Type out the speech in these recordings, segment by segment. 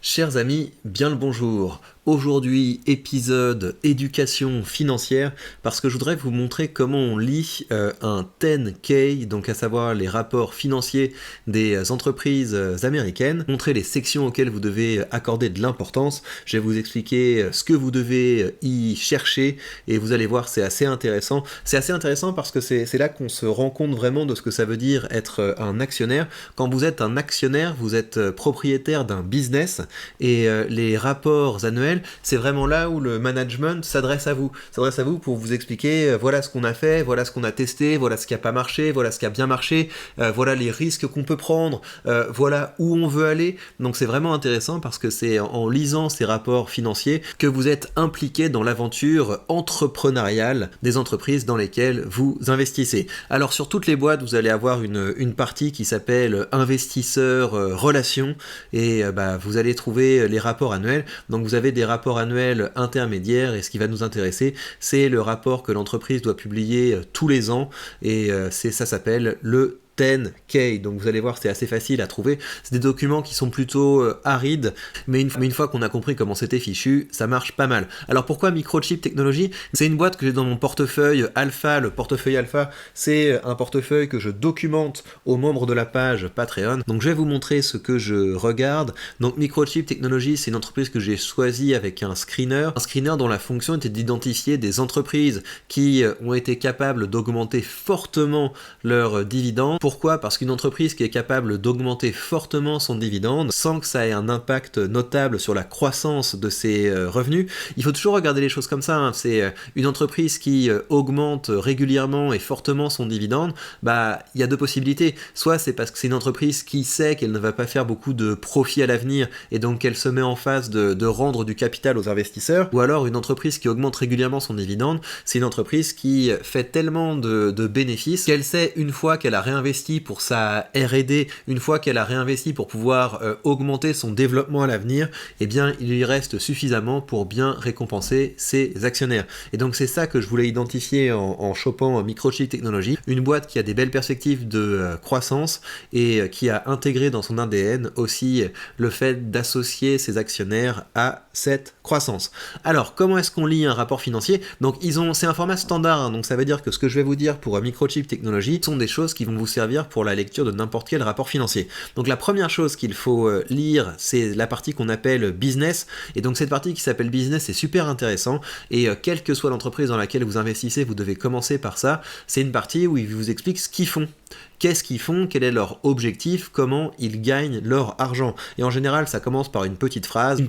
Chers amis, bien le bonjour. Aujourd'hui, épisode éducation financière, parce que je voudrais vous montrer comment on lit un 10K, donc à savoir les rapports financiers des entreprises américaines, montrer les sections auxquelles vous devez accorder de l'importance. Je vais vous expliquer ce que vous devez y chercher, et vous allez voir, c'est assez intéressant. C'est assez intéressant parce que c'est là qu'on se rend compte vraiment de ce que ça veut dire être un actionnaire. Quand vous êtes un actionnaire, vous êtes propriétaire d'un business, et les rapports annuels, c'est vraiment là où le management s'adresse à vous. S'adresse à vous pour vous expliquer, voilà ce qu'on a fait, voilà ce qu'on a testé, voilà ce qui n'a pas marché, voilà ce qui a bien marché, voilà les risques qu'on peut prendre, voilà où on veut aller. Donc c'est vraiment intéressant parce que c'est en lisant ces rapports financiers que vous êtes impliqué dans l'aventure entrepreneuriale des entreprises dans lesquelles vous investissez. Alors sur toutes les boîtes, vous allez avoir une partie qui s'appelle investisseurs relations, et vous allez trouver les rapports annuels. Donc vous avez des rapports annuels intermédiaires, et ce qui va nous intéresser, c'est le rapport que l'entreprise doit publier tous les ans, et ça s'appelle le 10K, donc vous allez voir, c'est assez facile à trouver. C'est des documents qui sont plutôt arides, mais une fois qu'on a compris comment c'était fichu, ça marche pas mal. Alors pourquoi Microchip Technology? C'est une boîte que j'ai dans mon portefeuille Alpha. Le portefeuille Alpha, c'est un portefeuille que je documente aux membres de la page Patreon. Donc je vais vous montrer ce que je regarde. Donc Microchip Technology, c'est une entreprise que j'ai choisie avec un screener dont la fonction était d'identifier des entreprises qui ont été capables d'augmenter fortement leurs dividendes. Pourquoi? Parce qu'une entreprise qui est capable d'augmenter fortement son dividende sans que ça ait un impact notable sur la croissance de ses revenus, il faut toujours regarder les choses comme ça, hein. C'est une entreprise qui augmente régulièrement et fortement son dividende, il y a deux possibilités. Soit c'est parce que c'est une entreprise qui sait qu'elle ne va pas faire beaucoup de profit à l'avenir et donc elle se met en phase de rendre du capital aux investisseurs, ou alors une entreprise qui augmente régulièrement son dividende, c'est une entreprise qui fait tellement de bénéfices qu'elle sait, une fois qu'elle a réinvesti pour sa R&D, une fois qu'elle a réinvesti pour pouvoir augmenter son développement à l'avenir, eh bien il lui reste suffisamment pour bien récompenser ses actionnaires. Et donc c'est ça que je voulais identifier en chopant Microchip Technology, une boîte qui a des belles perspectives de croissance et qui a intégré dans son ADN aussi le fait d'associer ses actionnaires à cette croissance. Alors comment est-ce qu'on lit un rapport financier? Donc c'est un format standard, hein, donc ça veut dire que ce que je vais vous dire pour Microchip Technology sont des choses qui vont vous servir pour la lecture de n'importe quel rapport financier. Donc la première chose qu'il faut lire, c'est la partie qu'on appelle business, et donc cette partie qui s'appelle business est super intéressant, et quelle que soit l'entreprise dans laquelle vous investissez, vous devez commencer par ça. C'est une partie où ils vous expliquent ce qu'ils font. Qu'est-ce qu'ils font, quel est leur objectif, comment ils gagnent leur argent. Et en général, ça commence par une petite phrase,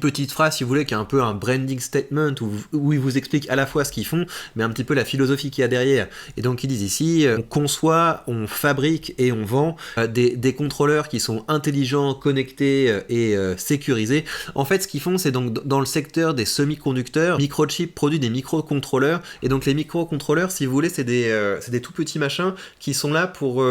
si vous voulez, qui est un peu un branding statement, où ils vous expliquent à la fois ce qu'ils font, mais un petit peu la philosophie qu'il y a derrière. Et donc ils disent ici, on conçoit, on fabrique et on vend des contrôleurs qui sont intelligents, connectés et sécurisés. En fait, ce qu'ils font, c'est donc dans le secteur des semi-conducteurs, Microchip produit des microcontrôleurs, et donc les microcontrôleurs, si vous voulez, c'est des tout petits machins qui sont là pour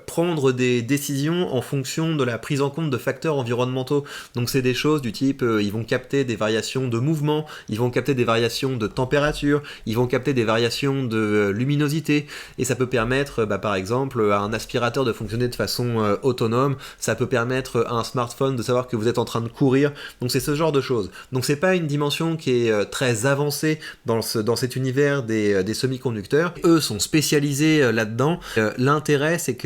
prendre des décisions en fonction de la prise en compte de facteurs environnementaux. Donc c'est des choses du type, ils vont capter des variations de mouvement, ils vont capter des variations de température, ils vont capter des variations de luminosité, et ça peut permettre, par exemple, à un aspirateur de fonctionner de façon autonome, ça peut permettre à un smartphone de savoir que vous êtes en train de courir. Donc c'est ce genre de choses. Donc c'est pas une dimension qui est très avancée dans cet univers des semi-conducteurs. Eux sont spécialisés là-dedans. L'intérêt, c'est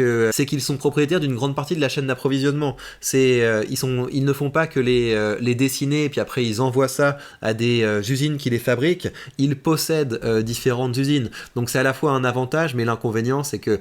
qu'ils sont propriétaires d'une grande partie de la chaîne d'approvisionnement. Ils ne font pas que les dessiner et puis après ils envoient ça à des usines qui les fabriquent. Ils possèdent différentes usines. Donc c'est à la fois un avantage, mais l'inconvénient c'est que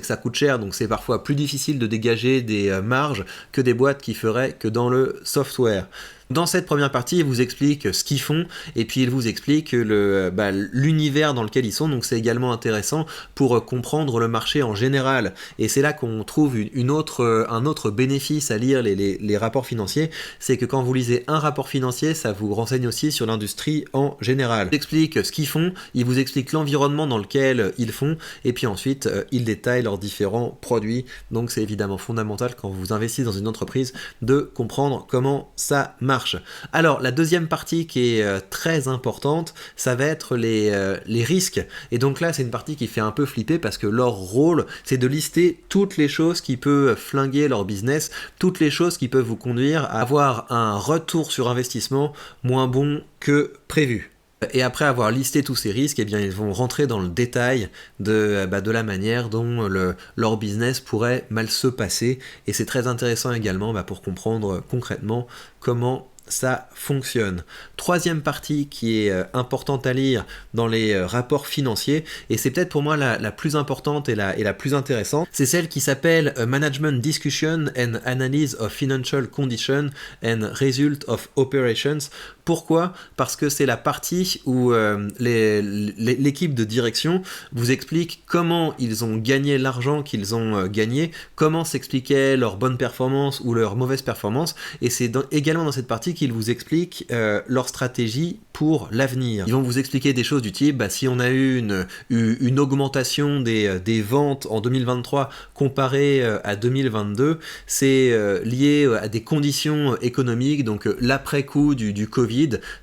ça coûte cher. Donc c'est parfois plus difficile de dégager des marges que des boîtes qui feraient que dans le software. Dans cette première partie, ils vous expliquent ce qu'ils font, et puis ils vous expliquent l'univers dans lequel ils sont, donc c'est également intéressant pour comprendre le marché en général. Et c'est là qu'on trouve un autre bénéfice à lire les rapports financiers, c'est que quand vous lisez un rapport financier, ça vous renseigne aussi sur l'industrie en général. Ils expliquent ce qu'ils font, ils vous expliquent l'environnement dans lequel ils font, et puis ensuite, ils détaillent leurs différents produits. Donc c'est évidemment fondamental quand vous investissez dans une entreprise de comprendre comment ça marche. marche. Alors la deuxième partie qui est très importante, ça va être les risques. Et donc là c'est une partie qui fait un peu flipper parce que leur rôle c'est de lister toutes les choses qui peuvent flinguer leur business, toutes les choses qui peuvent vous conduire à avoir un retour sur investissement moins bon que prévu. Et après avoir listé tous ces risques, eh bien, ils vont rentrer dans le détail de la manière dont leur business pourrait mal se passer. Et c'est très intéressant également pour comprendre concrètement comment ça fonctionne. Troisième partie qui est importante à lire dans les rapports financiers, et c'est peut-être pour moi la plus importante et la plus intéressante, c'est celle qui s'appelle Management Discussion and Analysis of Financial Condition and Result of Operations. Pourquoi ? Parce que c'est la partie où l'équipe de direction vous explique comment ils ont gagné l'argent qu'ils ont gagné, comment s'expliquait leur bonne performance ou leur mauvaise performance, et c'est également dans cette partie qu'ils vous expliquent leur stratégie pour l'avenir. Ils vont vous expliquer des choses du type, si on a eu une augmentation des ventes en 2023 comparée à 2022, c'est lié à des conditions économiques, donc l'après-coup du Covid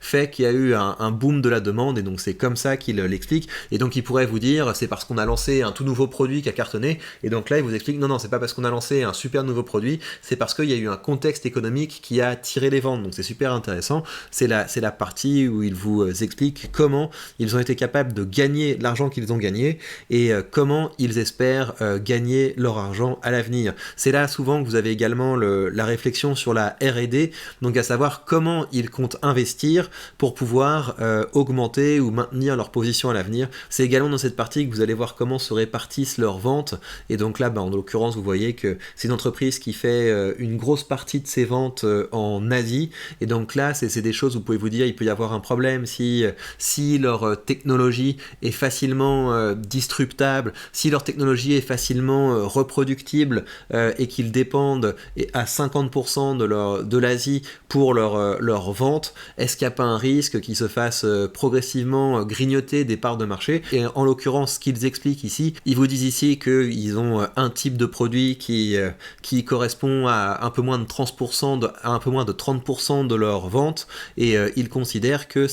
fait qu'il y a eu un boom de la demande, et donc c'est comme ça qu'il l'explique. Et donc il pourrait vous dire c'est parce qu'on a lancé un tout nouveau produit qui a cartonné, et donc là il vous explique non c'est pas parce qu'on a lancé un super nouveau produit, c'est parce qu'il y a eu un contexte économique qui a tiré les ventes. Donc c'est super intéressant, c'est la partie où il vous explique comment ils ont été capables de gagner l'argent qu'ils ont gagné et comment ils espèrent gagner leur argent à l'avenir. C'est là souvent que vous avez également la réflexion sur la R&D, donc à savoir comment ils comptent investir pour pouvoir augmenter ou maintenir leur position à l'avenir. C'est également dans cette partie que vous allez voir comment se répartissent leurs ventes, et donc là en l'occurrence vous voyez que c'est une entreprise qui fait une grosse partie de ses ventes en Asie, et donc là c'est des choses où vous pouvez vous dire il peut y avoir un problème si leur technologie est facilement disruptable, si leur technologie est facilement reproductible et qu'ils dépendent à 50% de l'Asie pour leur vente. Est-ce qu'il n'y a pas un risque qu'ils se fassent progressivement grignoter des parts de marché? Et en l'occurrence, ce qu'ils expliquent ici, ils vous disent ici qu'ils ont un type de produit qui correspond à un peu moins de 30% de leur vente, et ils considèrent que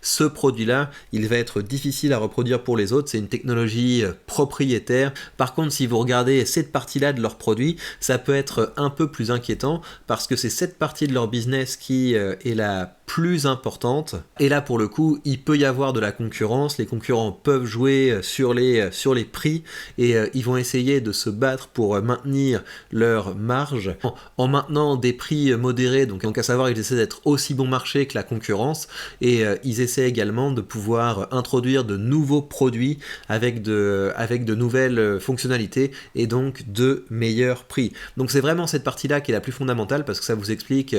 ce produit-là, il va être difficile à reproduire pour les autres. C'est une technologie propriétaire. Par contre, si vous regardez cette partie-là de leur produit, ça peut être un peu plus inquiétant parce que c'est cette partie de leur business qui est la plus importante, et là pour le coup il peut y avoir de la concurrence, les concurrents peuvent jouer sur les prix, et ils vont essayer de se battre pour maintenir leur marge en maintenant des prix modérés, donc à savoir ils essaient d'être aussi bon marché que la concurrence, et ils essaient également de pouvoir introduire de nouveaux produits avec de nouvelles fonctionnalités et donc de meilleurs prix. Donc c'est vraiment cette partie là qui est la plus fondamentale, parce que ça vous explique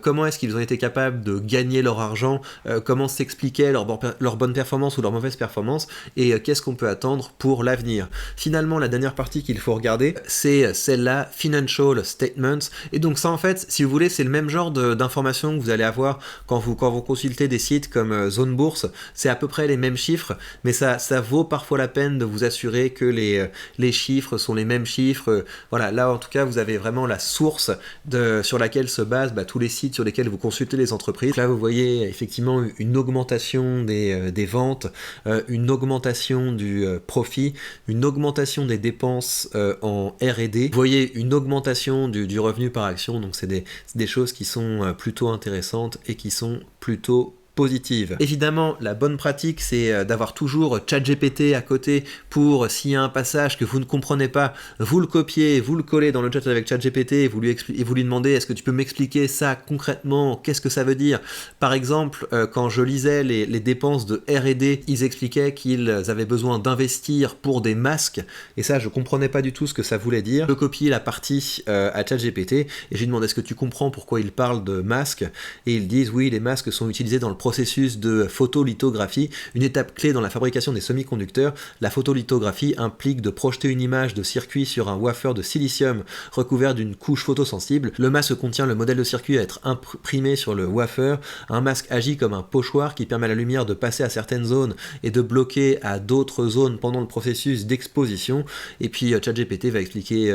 comment est-ce qu'ils ont été capables de gagner leur argent, comment s'expliquait leur bonne performance ou leur mauvaise performance, et qu'est-ce qu'on peut attendre pour l'avenir. Finalement, la dernière partie qu'il faut regarder, c'est celle-là, Financial Statements, et donc ça en fait, si vous voulez, c'est le même genre d'informations que vous allez avoir quand vous consultez des sites comme Zone Bourse, c'est à peu près les mêmes chiffres, mais ça vaut parfois la peine de vous assurer que les chiffres sont les mêmes chiffres. Voilà, là en tout cas, vous avez vraiment la source sur laquelle se basent tous les sites sur lesquels vous consultez les entreprises. Donc là, vous voyez effectivement une augmentation des ventes, une augmentation du profit, une augmentation des dépenses en R&D. Vous voyez une augmentation du revenu par action, donc c'est des choses qui sont plutôt intéressantes et qui sont plutôt positive. Évidemment, la bonne pratique, c'est d'avoir toujours ChatGPT à côté pour, s'il y a un passage que vous ne comprenez pas, vous le copiez, vous le collez dans le chat avec ChatGPT et vous lui demandez est-ce que tu peux m'expliquer ça concrètement, qu'est-ce que ça veut dire? Par exemple, quand je lisais les dépenses de R&D, ils expliquaient qu'ils avaient besoin d'investir pour des masques, et ça, je comprenais pas du tout ce que ça voulait dire. Je copie la partie à ChatGPT et je lui demande est-ce que tu comprends pourquoi ils parlent de masques? Et ils disent oui, les masques sont utilisés dans le processus de photolithographie, une étape clé dans la fabrication des semi-conducteurs. La photolithographie implique de projeter une image de circuit sur un wafer de silicium recouvert d'une couche photosensible. Le masque contient le modèle de circuit à être imprimé sur le wafer. Un masque agit comme un pochoir qui permet à la lumière de passer à certaines zones et de bloquer à d'autres zones pendant le processus d'exposition. Et puis ChatGPT va expliquer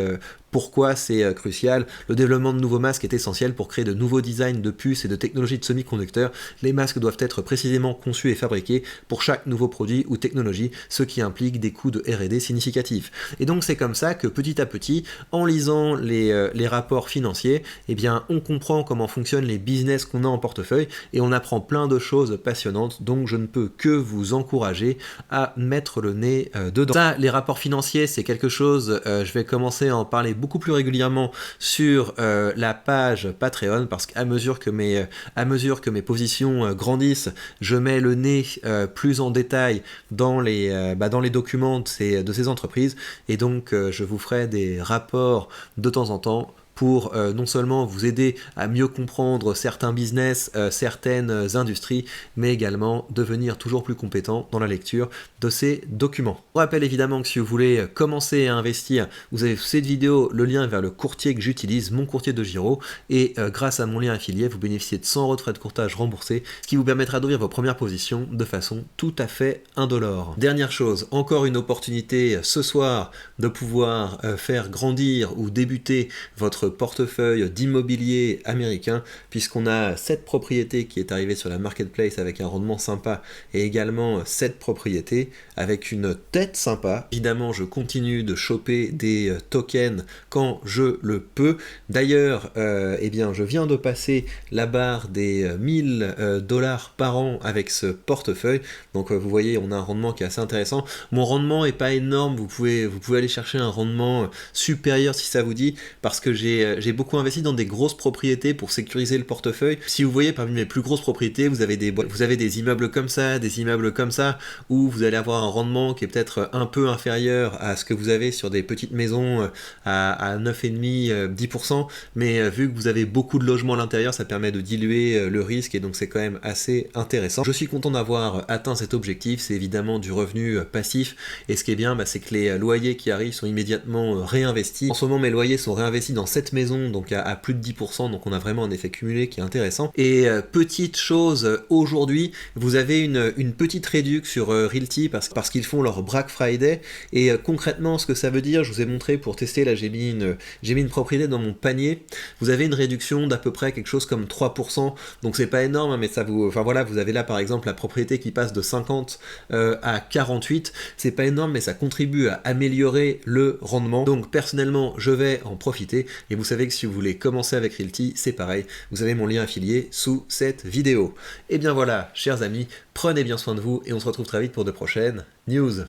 Pourquoi c'est crucial? Le développement de nouveaux masques est essentiel pour créer de nouveaux designs de puces et de technologies de semi-conducteurs. Les masques doivent être précisément conçus et fabriqués pour chaque nouveau produit ou technologie, ce qui implique des coûts de R&D significatifs. Et donc c'est comme ça que petit à petit, en lisant les rapports financiers, eh bien on comprend comment fonctionnent les business qu'on a en portefeuille et on apprend plein de choses passionnantes, donc je ne peux que vous encourager à mettre le nez dedans. Ça, les rapports financiers, c'est quelque chose, je vais commencer à en parler beaucoup plus régulièrement sur la page Patreon, parce qu'à mesure que mes positions grandissent, je mets le nez plus en détail dans les documents de ces entreprises, et donc je vous ferai des rapports de temps en temps pour non seulement vous aider à mieux comprendre certains business, certaines industries, mais également devenir toujours plus compétent dans la lecture de ces documents. Je vous rappelle évidemment que si vous voulez commencer à investir, vous avez sous cette vidéo le lien vers le courtier que j'utilise, mon courtier de Giro, et grâce à mon lien affilié, vous bénéficiez de 100 € de frais de courtage remboursés, ce qui vous permettra d'ouvrir vos premières positions de façon tout à fait indolore. Dernière chose, encore une opportunité ce soir de pouvoir faire grandir ou débuter votre portefeuille d'immobilier américain, puisqu'on a cette propriété qui est arrivée sur la marketplace avec un rendement sympa, et également cette propriété avec une tête sympa. Évidemment, je continue de choper des tokens quand je le peux. D'ailleurs, eh bien, je viens de passer la barre des 1000 $ par an avec ce portefeuille, donc vous voyez, on a un rendement qui est assez intéressant. Mon rendement est pas énorme, vous pouvez aller chercher un rendement supérieur si ça vous dit, parce que j'ai beaucoup investi dans des grosses propriétés pour sécuriser le portefeuille. Si vous voyez, parmi mes plus grosses propriétés, vous avez des immeubles comme ça, des immeubles comme ça, où vous allez avoir un rendement qui est peut-être un peu inférieur à ce que vous avez sur des petites maisons à 9,5, 10%, mais vu que vous avez beaucoup de logements à l'intérieur, ça permet de diluer le risque, et donc c'est quand même assez intéressant. Je suis content d'avoir atteint cet objectif, c'est évidemment du revenu passif, et ce qui est bien, c'est que les loyers qui arrivent sont immédiatement réinvestis. En ce moment, mes loyers sont réinvestis dans cette maison, donc à plus de 10%, donc on a vraiment un effet cumulé qui est intéressant. Et petite chose, aujourd'hui, vous avez une petite réduction sur Realty parce qu'ils font leur Black Friday, et concrètement, ce que ça veut dire, je vous ai montré pour tester, là j'ai mis une propriété dans mon panier, vous avez une réduction d'à peu près quelque chose comme 3%, donc c'est pas énorme, mais ça vous... Enfin voilà, vous avez là par exemple la propriété qui passe de 50 à 48, c'est pas énorme, mais ça contribue à améliorer le rendement. Donc personnellement, je vais en profiter, et vous savez que si vous voulez commencer avec Realty, c'est pareil, vous avez mon lien affilié sous cette vidéo. Et bien voilà, chers amis, prenez bien soin de vous, et on se retrouve très vite pour de prochaines news.